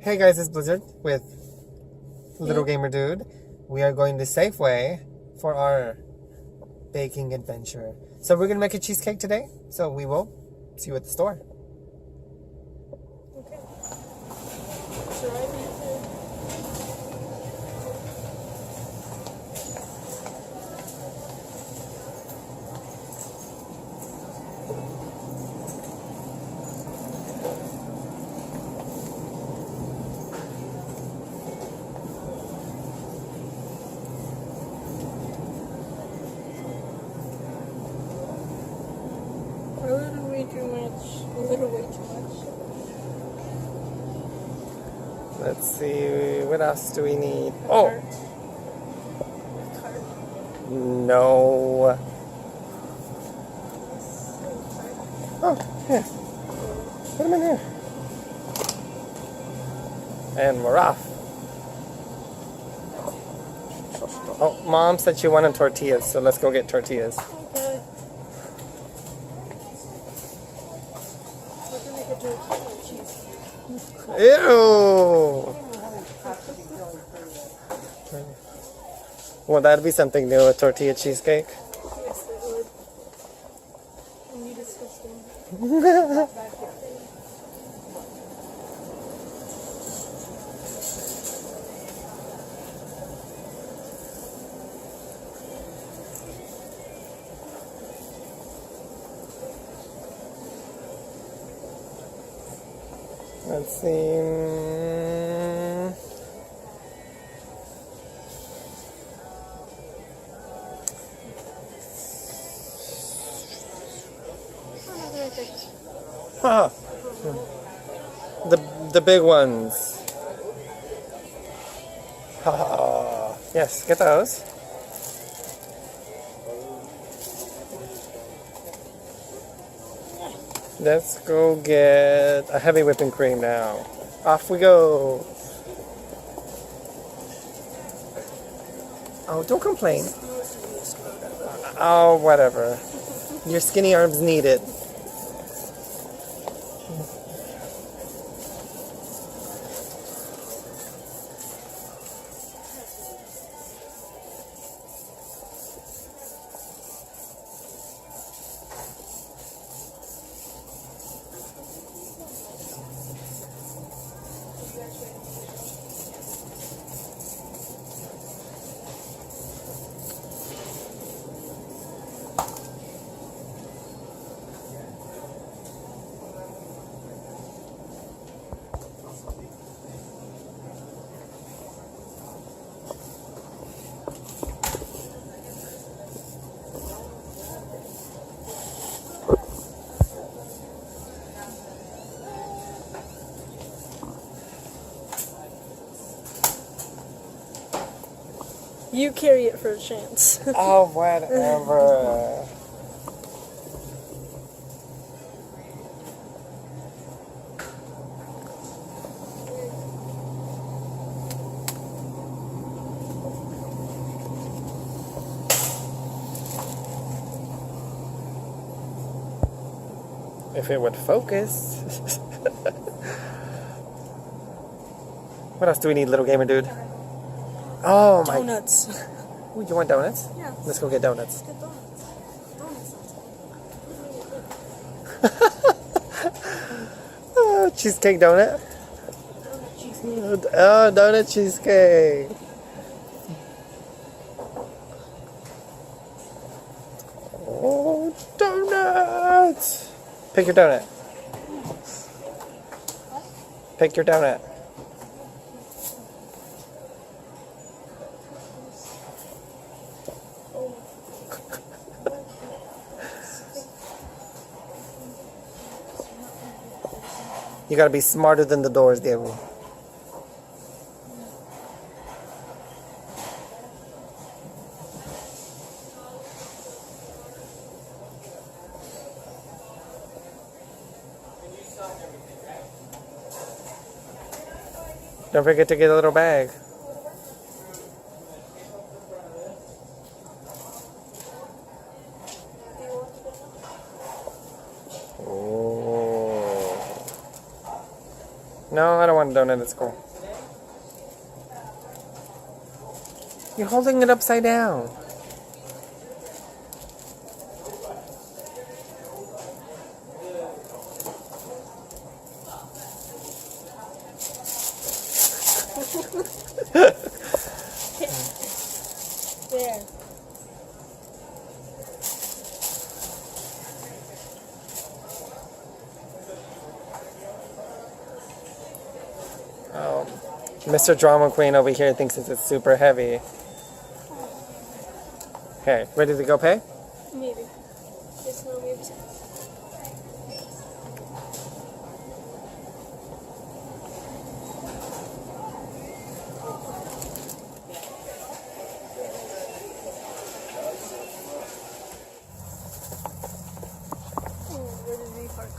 Hey guys, it's Blizzard with Little Gamer Dude. We are going to Safeway for our baking adventure. So we're going to make a cheesecake today. So we will see you at the store. Okay. Should I be here? A little way too much. A little way too much. Let's see, what else do we need? Oh! No. Oh, yeah. Put them in here. And we're off. Oh, Mom said she wanted tortillas, so let's go get tortillas. Okay. We're gonna make a tortilla cheesecake. Ew! Well, that'd be something new, a tortilla cheesecake. Yes, it would. And you disgusting. Let's see. Huh. The big ones. Yes, get those. Let's go get a heavy whipping cream now. Off we go. Oh, don't complain. Oh, whatever. Your skinny arms need it. You carry it for a chance. Oh, whatever. If it would focus. What else do we need, Little Gamer Dude? Oh my. Donuts. Ooh, you want donuts? Yeah. Let's go get donuts. Get donuts. Oh, cheesecake donut. Donut cheesecake. Oh, donut cheesecake. Oh, donuts. Pick your donut. Pick your donut. You gotta be smarter than the doors, Diego. Don't forget to get a little bag. No, I don't want a donut at school. You're holding it upside down. There. Oh, Mr. Drama Queen over here thinks it's super heavy. Okay, ready to go pay? Maybe. Just no, maybe. Where did we park?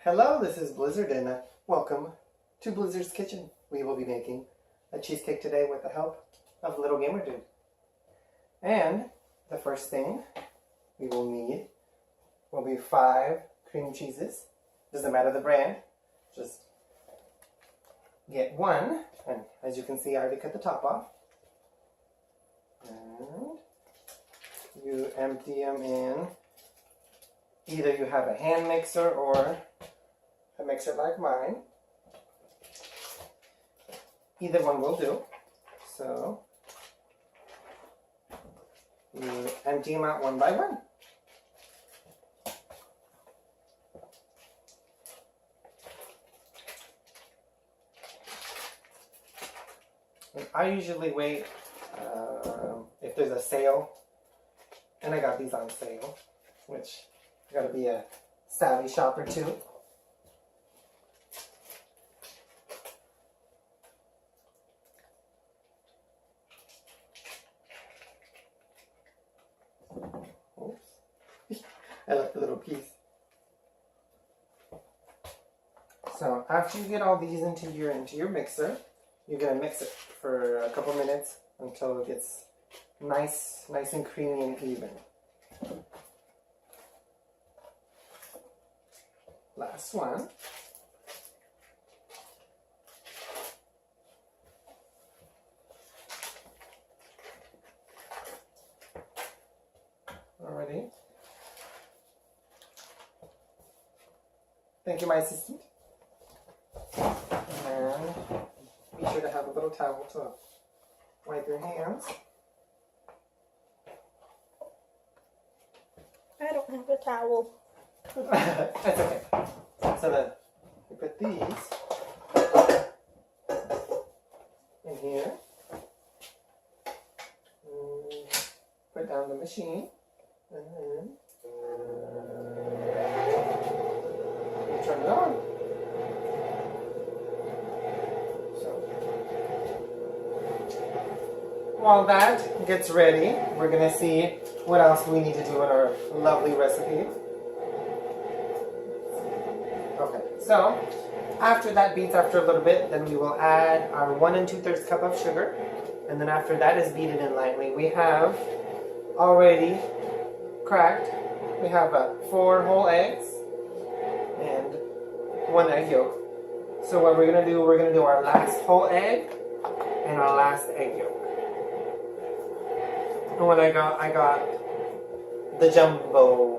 Hello, this is Blizzard and welcome to Blizzard's Kitchen. We will be making a cheesecake today with the help of little GamerDude. And the first thing we will need will be 5 cream cheeses. Doesn't matter the brand, just get one. And as you can see, I already cut the top off. And you empty them in. Either you have a hand mixer or a mixer like mine. Either one will do. So you empty them out one by one. And I usually wait if there's a sale, and I got these on sale, which you gotta be a savvy shopper too. Oops. I left a little piece. So after you get all these into your mixer, you're gonna mix it for a couple minutes until it gets nice and creamy and even. Last one. Alrighty. Thank you, my assistant. And be sure to have a little towel to wipe your hands. I don't have a towel. That's okay. So then we put these in here. Put down the machine. And then you turn it on. So while that gets ready, we're going to see what else we need to do in our lovely recipe. Okay, so after that beats after a little bit, then we will add our 1 2/3 cup of sugar. And then after that is beaten in lightly, we have already cracked. We have 4 whole eggs and 1 egg yolk. So what we're going to do our last whole egg and our last egg yolk. And what I got the jumbo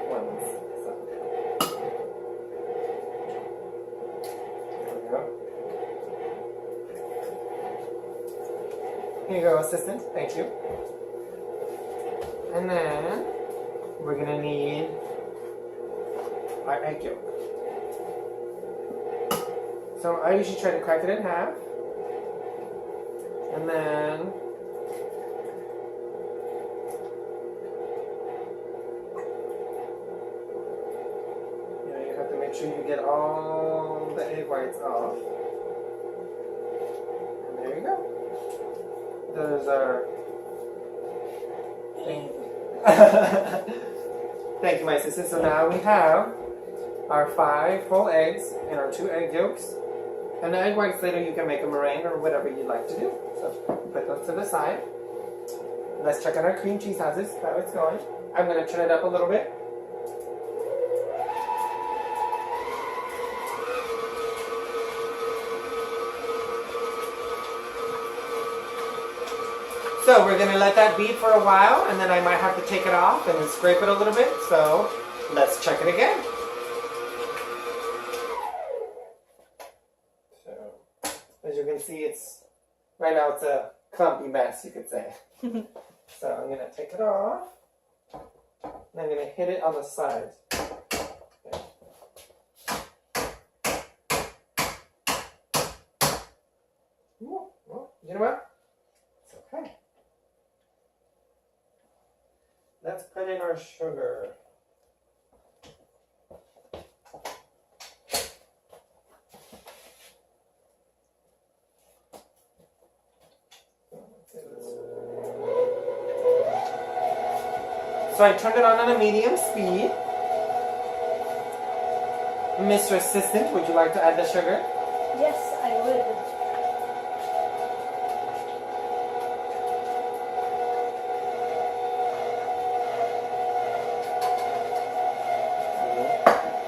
ones. So. There we go. Here you go, assistant. Thank you. And then we're gonna need our egg yolk. So I usually try to crack it in half. And then you have to make sure you get all the egg whites off. And there you go. Those are Thank you, my assistant. So now we have our 5 whole eggs and our 2 egg yolks. And the egg whites later you can make a meringue or whatever you'd like to do. So put those to the side. Let's check out our cream cheese, how it's going. I'm going to turn it up a little bit. So we're going to let that beat for a while, and then I might have to take it off and then scrape it a little bit. So let's check it again. So as you can see, right now it's a clumpy mess, you could say. So I'm going to take it off, and I'm going to hit it on the sides. Okay. Well, you know what? It's okay. Let's put in our sugar. So I turned it on a medium speed. Mr. Assistant, would you like to add the sugar? Yes, I would.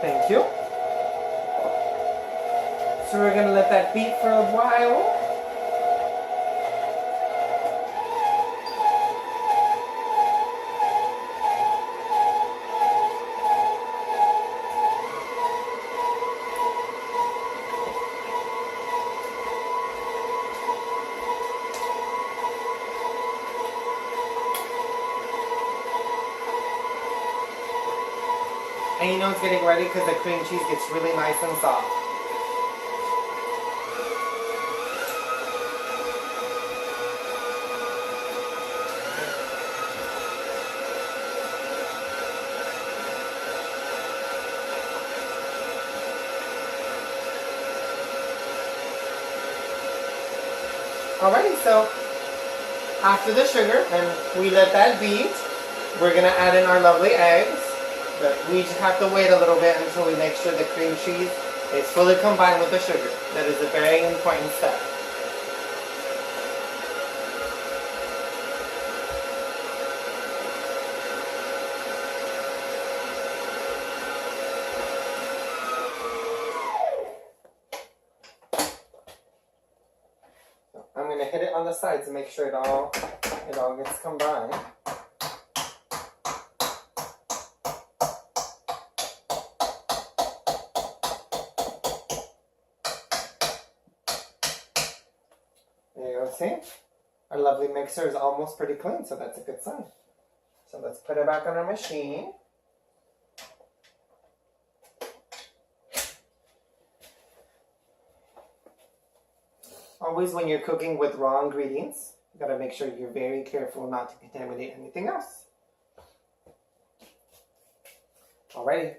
Thank you. So we're going to let that beat for a while. And you know it's getting ready because the cream cheese gets really nice and soft. Alrighty, so after the sugar, and we let that beat, we're going to add in our lovely eggs. But we just have to wait a little bit until we make sure the cream cheese is fully combined with the sugar. That is a very important step. So I'm going to hit it on the sides to make sure it all gets combined. There you go, see? Our lovely mixer is almost pretty clean, so that's a good sign. So let's put it back on our machine. Always when you're cooking with raw ingredients, you gotta make sure you're very careful not to contaminate anything else. Alrighty.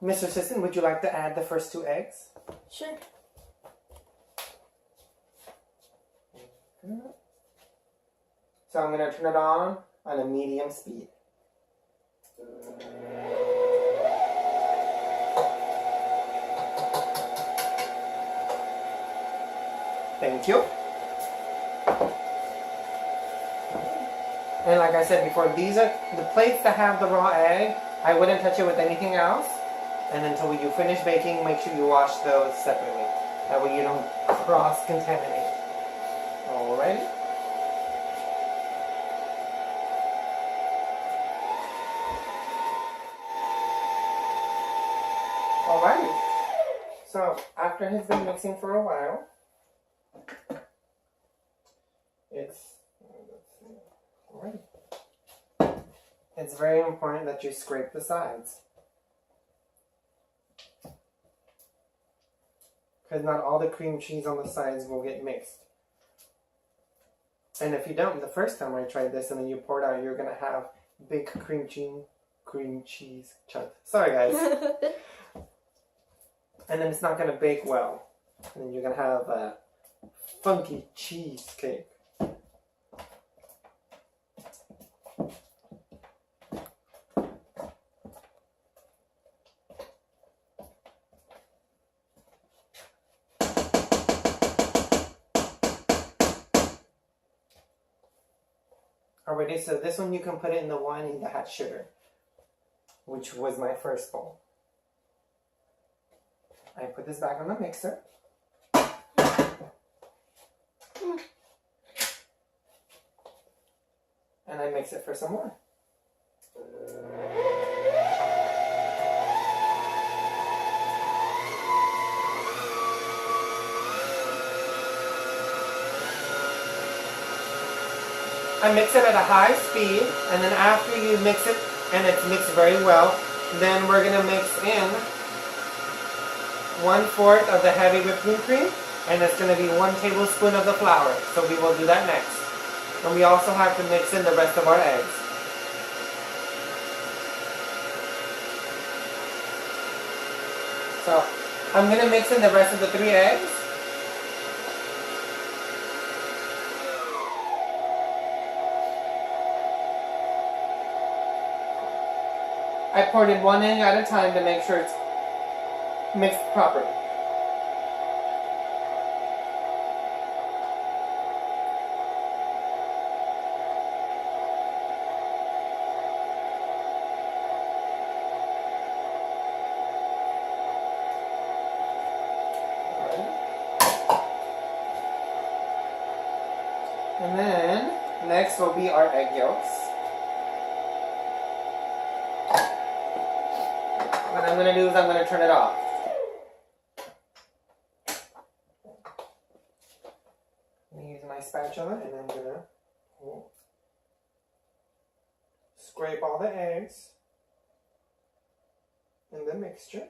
Mr. Assistant, would you like to add the first 2 eggs? Sure. So I'm going to turn it on a medium speed. Thank you. And like I said before, these are the plates that have the raw egg. I wouldn't touch it with anything else. And until you finish baking, make sure you wash those separately. That way you don't cross-contaminate. Alrighty. Alrighty. So after he's been mixing for a while, it's very important that you scrape the sides. Because not all the cream cheese on the sides will get mixed. And if you don't, the first time I tried this and then you pour it out, you're going to have big cream cheese chunks. Sorry guys. And then it's not going to bake well. And then you're going to have a funky cheesecake. Already, so this one you can put it in the one that had sugar, which was my first bowl. I put this back on the mixer. And I mix it for some more. I mix it at a high speed, and then after you mix it, and it's mixed very well, then we're going to mix in 1/4 of the heavy whipping cream, and it's going to be 1 tablespoon of the flour. So we will do that next. And we also have to mix in the rest of our eggs. So I'm going to mix in the rest of the 3 eggs. I poured in 1 egg at a time to make sure it's mixed properly. And then next will be our egg yolks. What I'm going to do is I'm going to turn it off. I'm going to use my spatula and I'm going to scrape all the eggs in the mixture.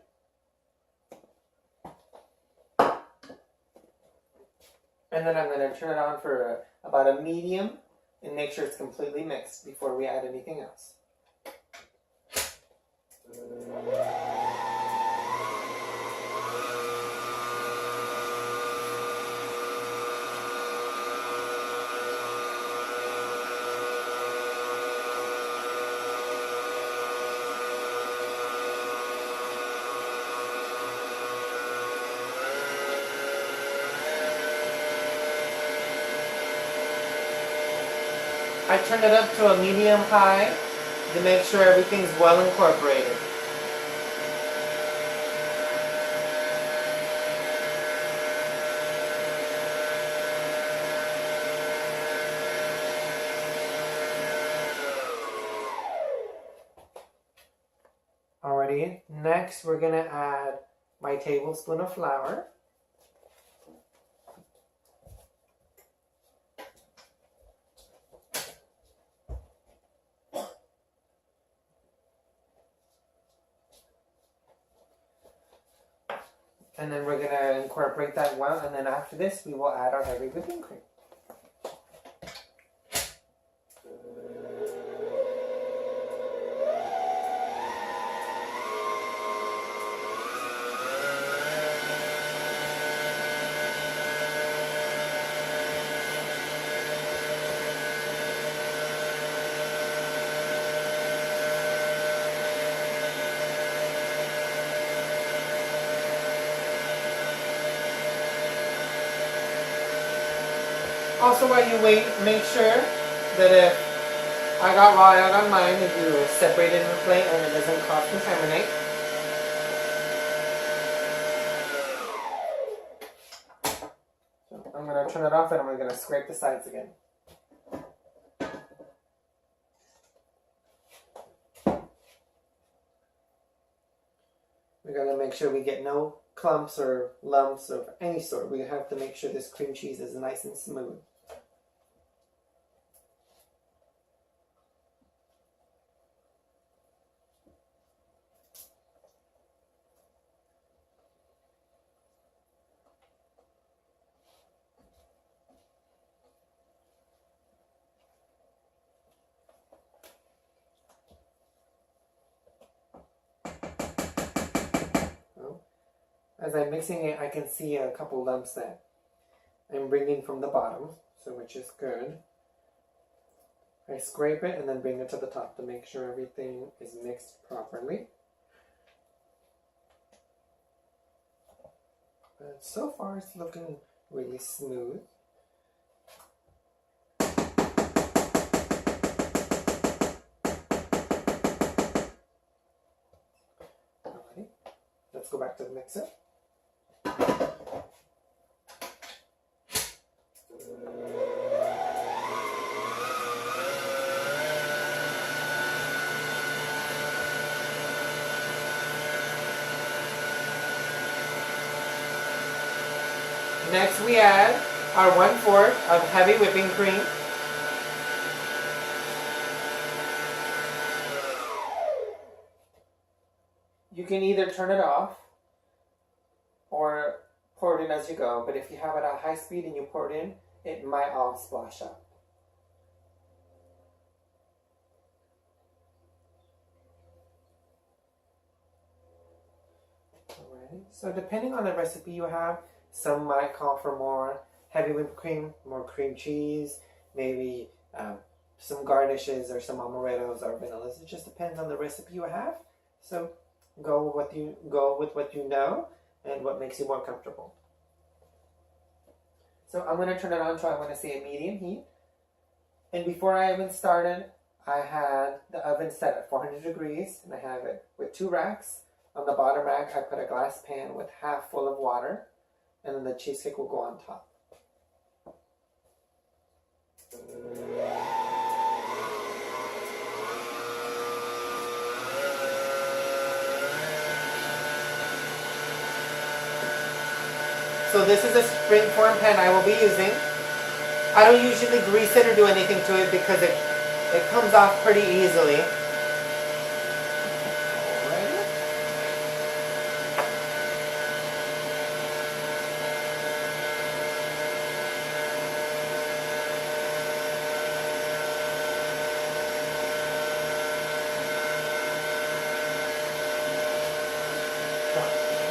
And then I'm going to turn it on for about a medium and make sure it's completely mixed before we add anything else. I turn it up to a medium high to make sure everything's well incorporated. Alrighty, next we're going to add my tablespoon of flour. And then we're going to incorporate that well, and then after this we will add our heavy whipping cream. Also, while you wait, make sure that if I got raw egg on mine, that you separate it in a plate and it doesn't cross-contaminate. So I'm going to turn it off and I'm going to scrape the sides again. We're going to make sure we get no clumps or lumps of any sort. We have to make sure this cream cheese is nice and smooth. As I'm mixing it, I can see a couple lumps that I'm bringing from the bottom, so which is good. I scrape it and then bring it to the top to make sure everything is mixed properly. But so far it's looking really smooth. let's go back to the mixer. Next we add our 1/4 of heavy whipping cream. You can either turn it off or pour it in as you go, but if you have it at high speed and you pour it in, it might all splash up. Alright, so depending on the recipe you have, some might call for more heavy whipped cream, more cream cheese, maybe some garnishes or some amarettos or vanillas. It just depends on the recipe you have. So go with what you know and what makes you more comfortable. So I'm going to turn it on to, I want to say, a medium heat. And before I even started, I had the oven set at 400 degrees, and I have it with 2 racks. On the bottom rack, I put a glass pan with half full of water, and then the cheesecake will go on top. So this is a springform pan I will be using. I don't usually grease it or do anything to it because it comes off pretty easily.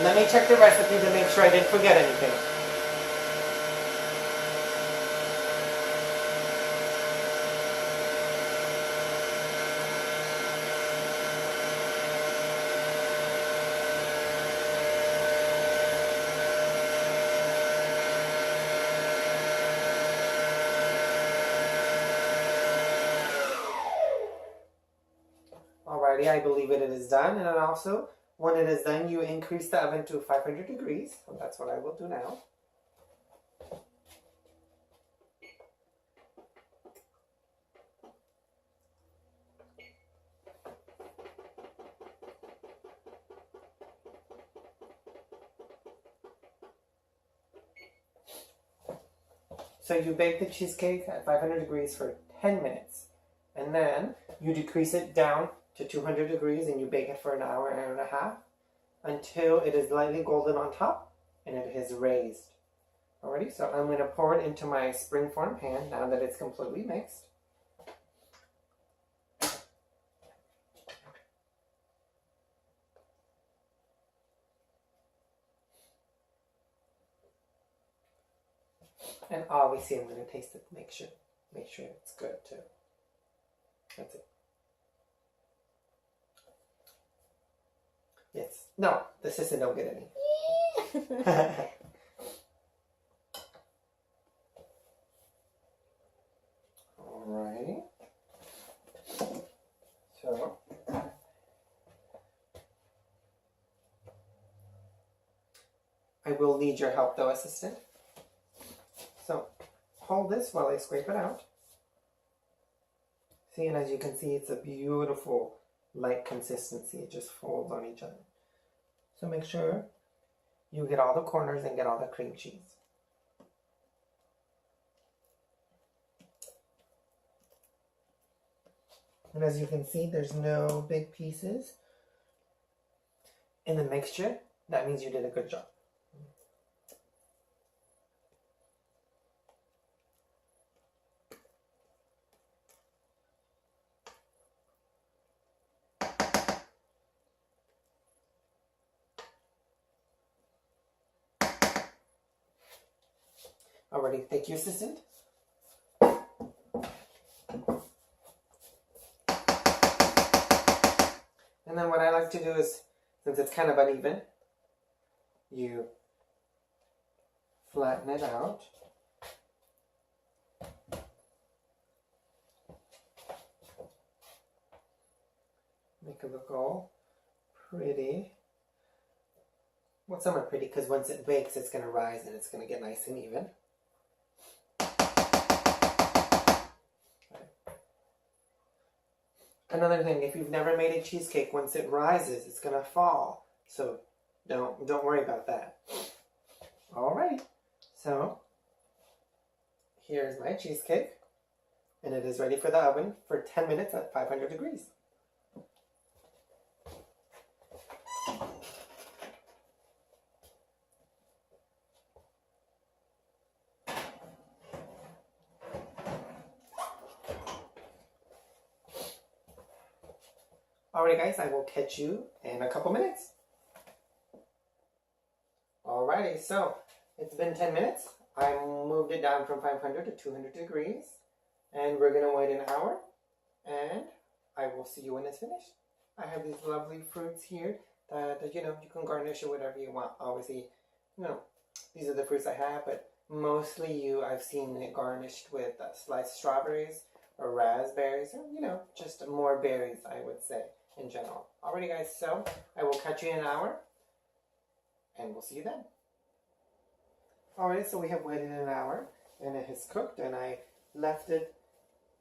Let me check the recipe to make sure I didn't forget anything. Alrighty, I believe it is done. And then also, when it is done, you increase the oven to 500 degrees. So that's what I will do now. So you bake the cheesecake at 500 degrees for 10 minutes. And then you decrease it down to 200 degrees and you bake it for an hour, hour and a half until it is lightly golden on top and it is raised. Alrighty, so I'm going to pour it into my springform pan now that it's completely mixed. And obviously I'm going to taste it to make sure it's good too. That's it. Yes. No, the sister don't get any. Alrighty. So I will need your help though, assistant. So hold this while I scrape it out. See, and as you can see, it's a beautiful light consistency. It just folds on each other. So make sure you get all the corners and get all the cream cheese. And as you can see, there's no big pieces in the mixture. That means you did a good job. Alrighty, thank you, assistant. And then what I like to do is, since it's kind of uneven, you flatten it out. Make it look all pretty. Well, some are pretty because once it bakes, it's going to rise and it's going to get nice and even. Another thing, if you've never made a cheesecake, once it rises, it's going to fall. So don't worry about that. All right. So here's my cheesecake. And it is ready for the oven for 10 minutes at 500 degrees. Alright guys, I will catch you in a couple minutes. Alrighty, so it's been 10 minutes. I moved it down from 500 to 200 degrees. And we're going to wait an hour. And I will see you when it's finished. I have these lovely fruits here that, you know, you can garnish it whatever you want. Obviously, you know, these are the fruits I have, but mostly I've seen it garnished with sliced strawberries or raspberries, or, you know, just more berries, I would say, in general. Alrighty guys, so I will catch you in an hour, and we'll see you then. Alright, so we have waited an hour, and it has cooked, and I left it,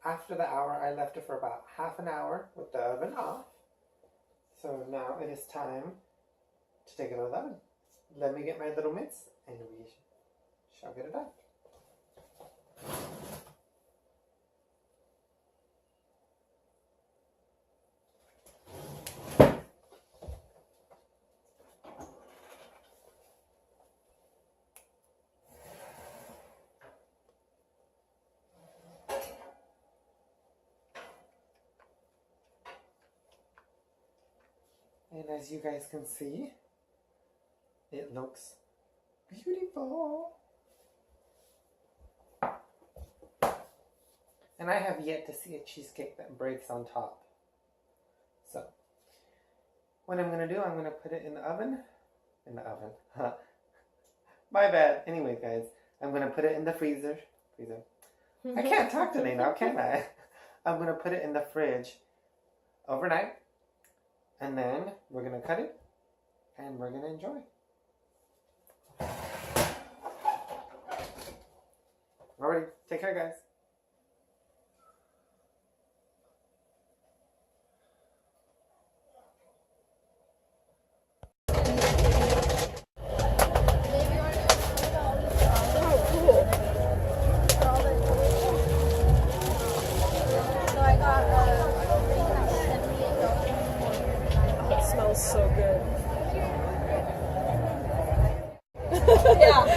after the hour, I left it for about half an hour with the oven off. So now it is time to take it out of the oven. Let me get my little mitts, and we shall get it out. And as you guys can see, it looks beautiful. And I have yet to see a cheesecake that breaks on top. So, what I'm going to do, I'm going to put it in the oven. My bad. Anyway, guys, I'm going to put it in the freezer. I can't talk today now, can I? I'm going to put it in the fridge overnight. And then we're going to cut it and we're going to enjoy. Alrighty, take care guys. Smells so good. Yeah.